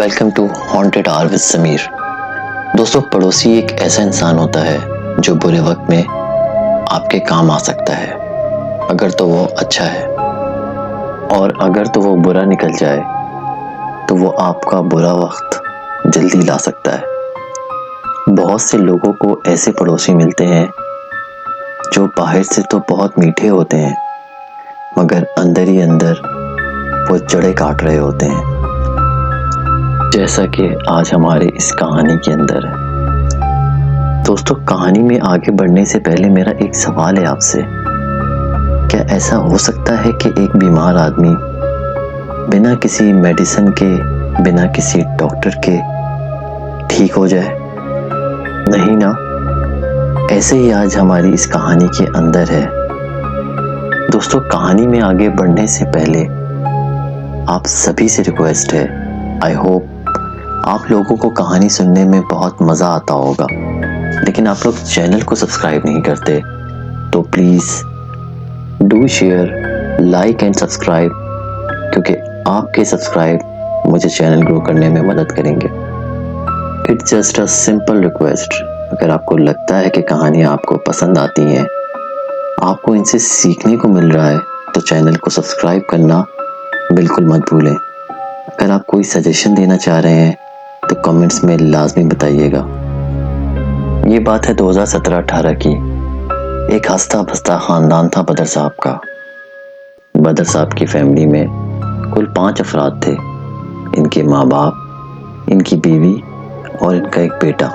Welcome to haunted hour with Sameer. دوستو، پڑوسی ایک ایسا انسان ہوتا ہے جو برے وقت میں آپ کے کام آ سکتا ہے، اگر تو وہ اچھا ہے، اور اگر تو وہ برا نکل جائے تو وہ آپ کا برا وقت جلدی لا سکتا ہے۔ بہت سے لوگوں کو ایسے پڑوسی ملتے ہیں جو باہر سے تو بہت میٹھے ہوتے ہیں، مگر اندر ہی اندر وہ جڑیں کاٹ رہے ہوتے ہیں، جیسا کہ آج ہمارے اس کہانی کے اندر ہے۔ دوستو، کہانی میں آگے بڑھنے سے پہلے میرا ایک سوال ہے آپ سے، کیا ایسا ہو سکتا ہے کہ ایک بیمار آدمی بنا کسی میڈیسن کے، بنا کسی ڈاکٹر کے ٹھیک ہو جائے؟ نہیں نا؟ ایسے ہی آج ہماری اس کہانی کے اندر ہے۔ دوستو، کہانی میں آگے بڑھنے سے پہلے آپ سبھی سے ریکویسٹ ہے، آئی ہوپ آپ لوگوں کو کہانی سننے میں بہت مزہ آتا ہوگا، لیکن آپ لوگ چینل کو سبسکرائب نہیں کرتے، تو please do share, like and subscribe, کیونکہ آپ کے سبسکرائب مجھے چینل گرو کرنے میں مدد کریں گے۔ It's just a simple request. اگر آپ کو لگتا ہے کہ کہانی آپ کو پسند آتی ہیں، آپ کو ان سے سیکھنے کو مل رہا ہے، تو چینل کو سبسکرائب کرنا بالکل مت بھولیں۔ اگر آپ کوئی سجیشن دینا چاہ رہے ہیں تو کمنٹس میں لازمی بتائیے گا۔ یہ بات ہے 2017-18 کی۔ ایک ہنستا بستا خاندان تھا بدر صاحب کا۔ بدر صاحب کی فیملی میں کل 5 افراد تھے، ان کے ماں باپ، ان کی بیوی اور ان کا ایک بیٹا،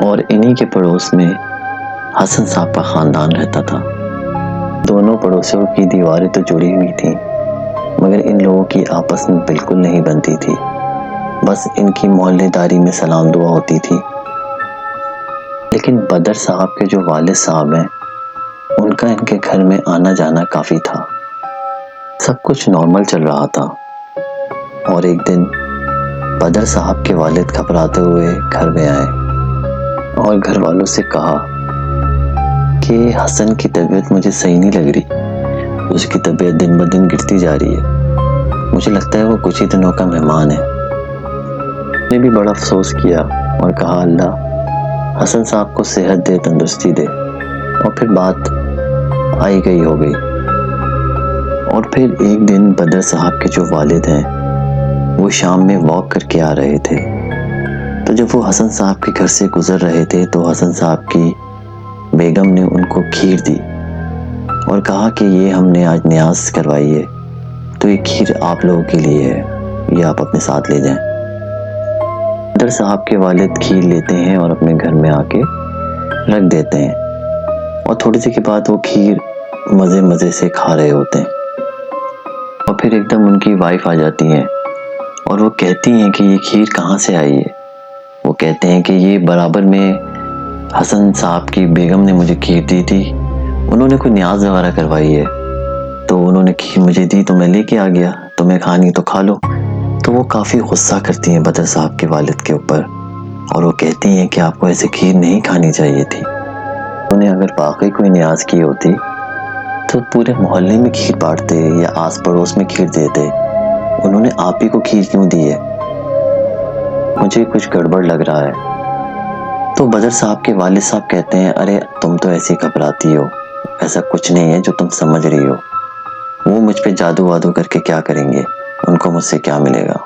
اور انہی کے پڑوس میں حسن صاحب کا خاندان رہتا تھا۔ دونوں پڑوسیوں کی دیواریں تو جڑی ہوئی تھیں، مگر ان لوگوں کی آپس میں بالکل نہیں بنتی تھی، بس ان کی محلے داری میں سلام دعا ہوتی تھی۔ لیکن بدر صاحب کے جو والد صاحب ہیں، ان کا ان کے گھر میں آنا جانا کافی تھا۔ سب کچھ نارمل چل رہا تھا، اور ایک دن بدر صاحب کے والد گھبراتے ہوئے گھر میں آئے اور گھر والوں سے کہا کہ حسن کی طبیعت مجھے صحیح نہیں لگ رہی، اس کی طبیعت دن بدن گرتی جا رہی ہے، مجھے لگتا ہے وہ کچھ ہی دنوں کا مہمان ہے۔ نے بھی بڑا افسوس کیا اور کہا، اللہ حسن صاحب کو صحت دے، تندرستی دے، اور پھر بات آئی گئی ہو گئی۔ اور پھر ایک دن بدر صاحب کے جو والد ہیں، وہ شام میں واک کر کے آ رہے تھے، تو جب وہ حسن صاحب کے گھر سے گزر رہے تھے تو حسن صاحب کی بیگم نے ان کو کھیر دی اور کہا کہ یہ ہم نے آج نیاز کروائی ہے، تو یہ کھیر آپ لوگوں کے لیے ہے، یہ آپ اپنے ساتھ لے جائیں۔ بدر صاحب کے والد کھیر لیتے ہیں اور اپنے گھر میں آ کے رکھ دیتے ہیں، اور تھوڑی دیر کے بعد وہ کھیر مزے مزے سے کھا رہے ہوتے ہیں، اور پھر ایک دم ان کی وائف آ جاتی ہیں اور وہ کہتی ہیں کہ یہ کھیر کہاں سے آئی ہے؟ وہ کہتے ہیں کہ یہ برابر میں حسن صاحب کی بیگم نے مجھے کھیر دی تھی، انہوں نے کوئی نیاز وغیرہ کروائی ہے، تو انہوں نے کھیر مجھے دی تو میں لے کے آ گیا، تمہیں کھانی تو کھا لو۔ تو وہ کافی غصہ کرتی ہیں بدر صاحب کے والد کے اوپر، اور وہ کہتی ہیں کہ آپ کو ایسے کھیر نہیں کھانی چاہیے تھی، انہوں نے اگر واقعی کوئی نیاز کی ہوتی تو پورے محلے میں کھیر بانٹتے یا آس پڑوس میں کھیر دیتے، انہوں نے آپ ہی کو کھیر کیوں دی ہے؟ مجھے کچھ گڑبڑ لگ رہا ہے۔ تو بدر صاحب کے والد صاحب کہتے ہیں، ارے تم تو ایسی گھبراتی ہو، ایسا کچھ نہیں ہے جو تم سمجھ رہی ہو، وہ مجھ پہ جادو وادو کر کے کیا کریں گے، ان کو مجھ سے کیا ملے گا۔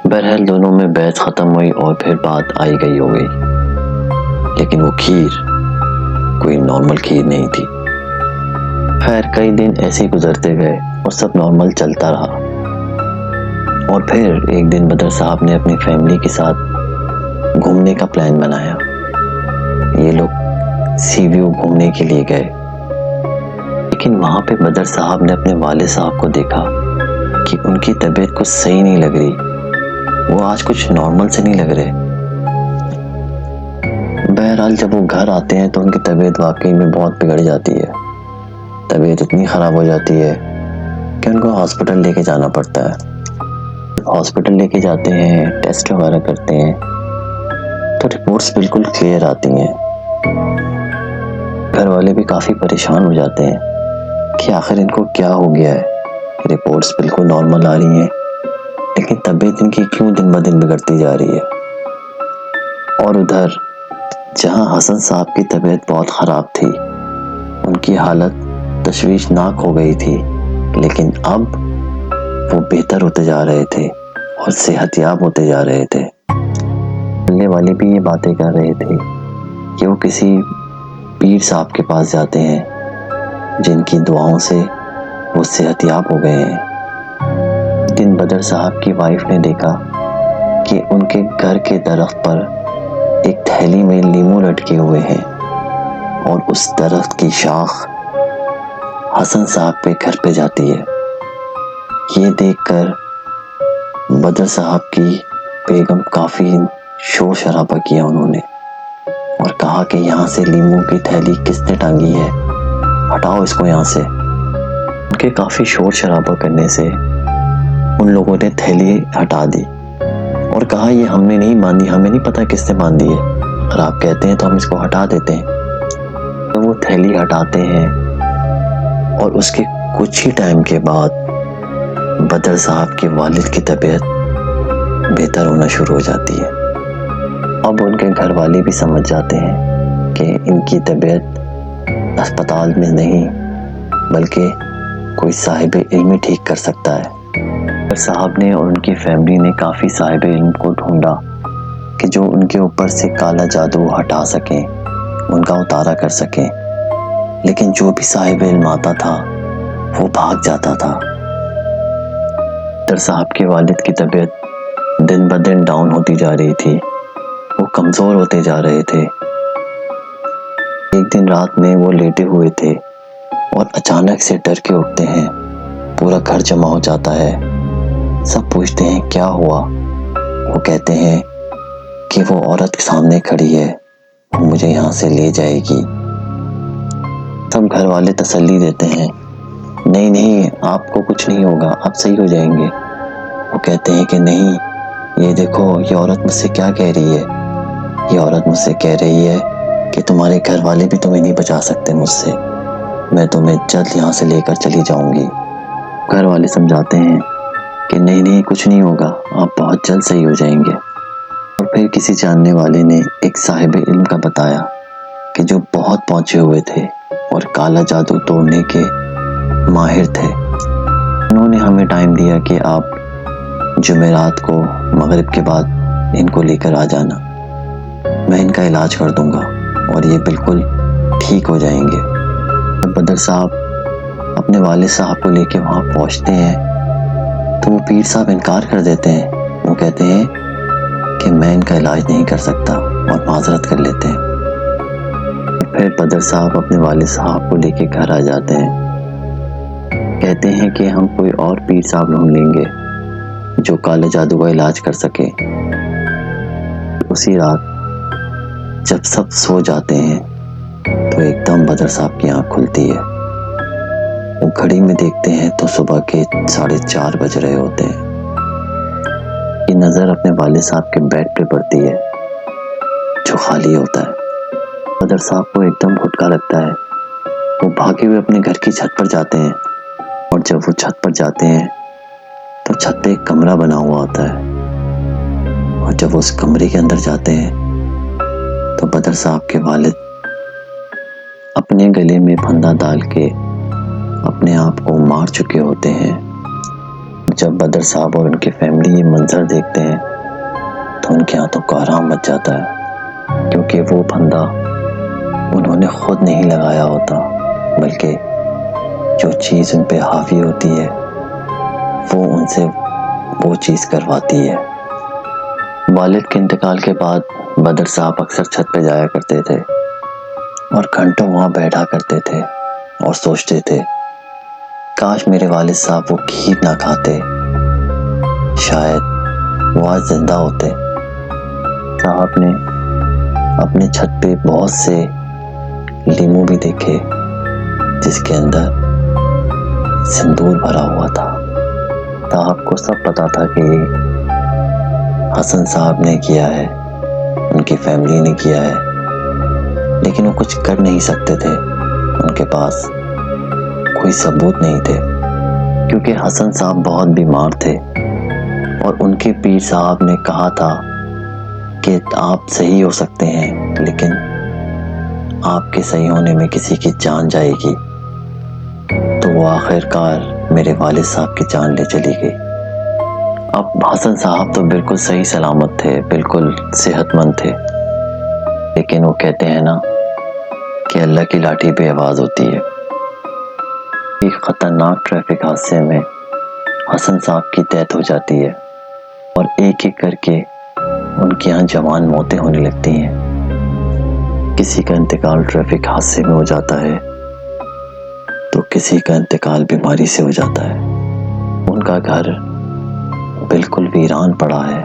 بہرحال دونوں میں بحث ختم ہوئی اور پھر بات آئی گئی ہو گئی، لیکن وہ کھیر کوئی نارمل کھیر نہیں تھی۔ خیر کئی دن ایسے ہی گزرتے گئے اور سب نارمل چلتا رہا، اور پھر ایک دن بدر صاحب نے اپنی فیملی کے ساتھ گھومنے کا پلان بنایا۔ یہ لوگ سی ویو گھومنے کے لیے گئے، لیکن وہاں پہ بدر صاحب نے اپنے والد صاحب کو دیکھا کہ ان کی طبیعت کچھ صحیح نہیں لگ رہی، وہ آج کچھ نارمل سے نہیں لگ رہے۔ بہرحال جب وہ گھر آتے ہیں تو ان کی طبیعت واقعی میں بہت بگڑ جاتی ہے، طبیعت اتنی خراب ہو جاتی ہے کہ ان کو ہاسپٹل لے کے جانا پڑتا ہے۔ ہاسپٹل لے کے جاتے ہیں، ٹیسٹ وغیرہ کرتے ہیں، تو رپورٹس بالکل کلیئر آتی ہیں۔ گھر والے بھی کافی پریشان ہو جاتے ہیں کہ آخر ان کو کیا ہو گیا ہے، رپورٹس بالکل نارمل آ رہی ہیں، لیکن طبیعت ان کی کیوں دن بہ دن بگڑتی جا رہی ہے؟ اور ادھر جہاں حسن صاحب کی طبیعت بہت خراب تھی، ان کی حالت تشویشناک ہو گئی تھی، لیکن اب وہ بہتر ہوتے جا رہے تھے اور صحت یاب ہوتے جا رہے تھے۔ ملنے والے بھی یہ باتیں کر رہے تھے کہ وہ کسی پیر صاحب کے پاس جاتے ہیں جن کی دعاؤں سے وہ صحت یاب ہو گئے ہیں۔ ایک دن بدر صاحب کی وائف نے دیکھا کہ ان کے گھر کے درخت پر ایک تھیلی میں لیمو لٹکے ہوئے ہیں اور اس درخت کی شاخ حسن صاحب کے گھر پہ جاتی ہے۔ یہ دیکھ کر بدر صاحب کی بیگم کافی شور شرابہ کیا انہوں نے اور کہا کہ یہاں سے لیمو کی تھیلی کس نے ٹانگی ہے، ہٹاؤ اس کو یہاں سے۔ ان کے کافی شور شرابہ کرنے سے ان لوگوں نے تھیلی ہٹا دی اور کہا یہ ہم نے نہیں باندھی، ہمیں نہیں پتا کس نے باندھی ہے، اگر آپ کہتے ہیں تو ہم اس کو ہٹا دیتے ہیں۔ تو وہ تھیلی ہٹاتے ہیں اور اس کے کچھ ہی ٹائم کے بعد بدر صاحب کے والد کی طبیعت بہتر ہونا شروع ہو جاتی ہے۔ اب ان کے گھر والے بھی سمجھ جاتے ہیں کہ ان کی طبیعت اسپتال میں نہیں بلکہ کوئی صاحب علم ہی ٹھیک کر سکتا ہے۔ بدر صاحب نے اور ان کی فیملی نے کافی صاحب علم کو ڈھونڈا کہ جو ان کے اوپر سے کالا جادو ہٹا سکیں، ان کا اتارا کر سکیں، لیکن جو بھی صاحب علم آتا تھا وہ بھاگ جاتا تھا۔ بدر صاحب کے والد کی طبیعت دن بہ دن ڈاؤن ہوتی جا رہی تھی، وہ کمزور ہوتے جا رہے تھے۔ ایک دن رات میں وہ لیٹے ہوئے تھے اور اچانک سے ڈر کے اٹھتے ہیں، پورا گھر جمع ہو جاتا ہے، سب پوچھتے ہیں کیا ہوا؟ وہ کہتے ہیں کہ وہ عورت سامنے کھڑی ہے، وہ مجھے یہاں سے لے جائے گی۔ سب گھر والے تسلی دیتے ہیں، نہیں نہیں آپ کو کچھ نہیں ہوگا، آپ صحیح ہو جائیں گے۔ وہ کہتے ہیں کہ نہیں، یہ دیکھو یہ عورت مجھ سے کیا کہہ رہی ہے، یہ عورت مجھ سے کہہ رہی ہے کہ تمہارے گھر والے بھی تمہیں نہیں بچا سکتے مجھ سے، میں تمہیں جلد یہاں سے لے کر چلی جاؤں گی۔ گھر والے سمجھاتے ہیں کہ نہیں نہیں کچھ نہیں ہوگا، آپ بہت جلد صحیح ہو جائیں گے۔ اور پھر کسی جاننے والے نے ایک صاحب علم کا بتایا کہ جو بہت پہنچے ہوئے تھے اور کالا جادو توڑنے کے ماہر تھے، انہوں نے ہمیں ٹائم دیا کہ آپ جمعرات کو مغرب کے بعد ان کو لے کر آ جانا، میں ان کا علاج کر دوں گا اور یہ بالکل ٹھیک ہو جائیں گے۔ بدر صاحب اپنے والد صاحب کو لے کے وہاں پہنچتے ہیں تو وہ پیر صاحب انکار کر دیتے ہیں، وہ کہتے ہیں کہ میں ان کا علاج نہیں کر سکتا اور معذرت کر لیتے ہیں۔ پھر بدر صاحب اپنے والد صاحب کو لے کے گھر آ جاتے ہیں، کہتے ہیں کہ ہم کوئی اور پیر صاحب ڈھونڈ لیں گے جو کالے جادو کا علاج کر سکے۔ اسی رات جب سب سو جاتے ہیں تو ایک دم بدر صاحب کی آنکھ کھلتی ہے، وہ گھڑی میں دیکھتے ہیں تو صبح کے 4:30 بج رہے ہوتے ہیں۔ یہ نظر اپنے والد صاحب کے بیڈ پہ پڑتی ہے جو خالی ہوتا ہے۔ بدر صاحب کو ایک دم جھٹکا لگتا ہے، وہ بھاگے ہوئے اپنے گھر کی چھت پر جاتے ہیں اور جب وہ چھت پر جاتے ہیں تو چھت پہ ایک کمرہ بنا ہوا ہوتا ہے اور جب وہ اس کمرے کے اندر جاتے ہیں تو بدر صاحب کے والد اپنے گلے میں پھندا ڈال کے اپنے آپ کو مار چکے ہوتے ہیں۔ جب بدر صاحب اور ان کی فیملی یہ منظر دیکھتے ہیں تو ان کے ہاتھوں کو آرام مچ جاتا ہے، کیونکہ وہ پھندا انہوں نے خود نہیں لگایا ہوتا بلکہ جو چیز ان پہ حاوی ہوتی ہے وہ ان سے وہ چیز کرواتی ہے۔ والد کے انتقال کے بعد بدر صاحب اکثر چھت پہ جایا کرتے تھے اور گھنٹوں وہاں بیٹھا کرتے تھے اور سوچتے تھے کاش میرے والد صاحب وہ کھیر نہ کھاتے، شاید وہ آج زندہ ہوتے۔ صاحب نے اپنے چھت پہ بہت سے لیمو بھی دیکھے جس کے اندر سندور بھرا ہوا تھا۔ صاحب کو سب پتا تھا کہ حسن صاحب نے کیا ہے، ان کی فیملی نے کیا ہے، لیکن وہ کچھ کر نہیں سکتے تھے، ان کے پاس کوئی ثبوت نہیں تھے، کیونکہ حسن صاحب بہت بیمار تھے اور ان کے پیر صاحب نے کہا تھا کہ آپ صحیح ہو سکتے ہیں لیکن آپ کے صحیح ہونے میں کسی کی جان جائے گی، تو وہ آخر کار میرے والد صاحب کی جان لے چلی گئی۔ اب حسن صاحب تو بالکل صحیح سلامت تھے، بالکل صحت مند تھے، لیکن وہ کہتے ہیں نا کہ اللہ کی لاٹھی بے آواز ہوتی ہے۔ ایک خطرناک ٹریفک حادثے میں حسن صاحب کی ڈیتھ ہو جاتی ہے اور ایک ایک کر کے ان کے یہاں جوان موتیں ہونے لگتی ہیں۔ کسی کا انتقال ٹریفک حادثے میں ہو جاتا ہے تو کسی کا انتقال بیماری سے ہو جاتا ہے۔ ان کا گھر بالکل ویران پڑا ہے،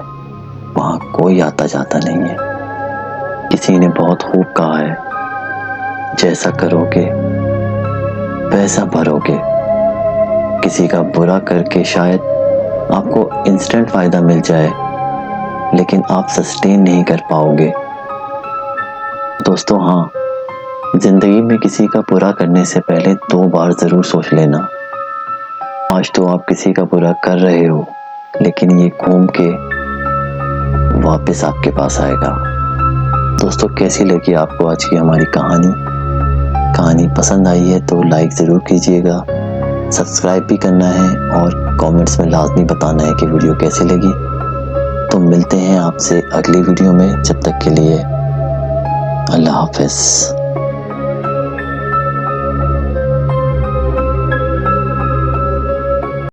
وہاں کوئی آتا جاتا نہیں ہے۔ کسی نے بہت خوب کہا ہے، جیسا کرو گے ویسا بھرو گے۔ کسی کا برا کر کے شاید آپ کو انسٹنٹ فائدہ مل جائے لیکن آپ سسٹین نہیں کر پاؤ گے۔ دوستو ہاں، زندگی میں کسی کا برا کرنے سے پہلے 2 بار ضرور سوچ لینا۔ آج تو آپ کسی کا برا کر رہے ہو لیکن یہ گھوم کے واپس آپ کے پاس آئے گا۔ دوستو کیسی لگی آپ کو آج کی ہماری کہانی پسند آئی ہے تو لائک ضرور کیجئے گا، سبسکرائب بھی کرنا ہے اور کامنٹس میں لازمی بتانا ہے کہ ویڈیو کیسی لگی۔ تو ملتے ہیں آپ سے اگلی ویڈیو میں، جب تک کے لیے اللہ حافظ۔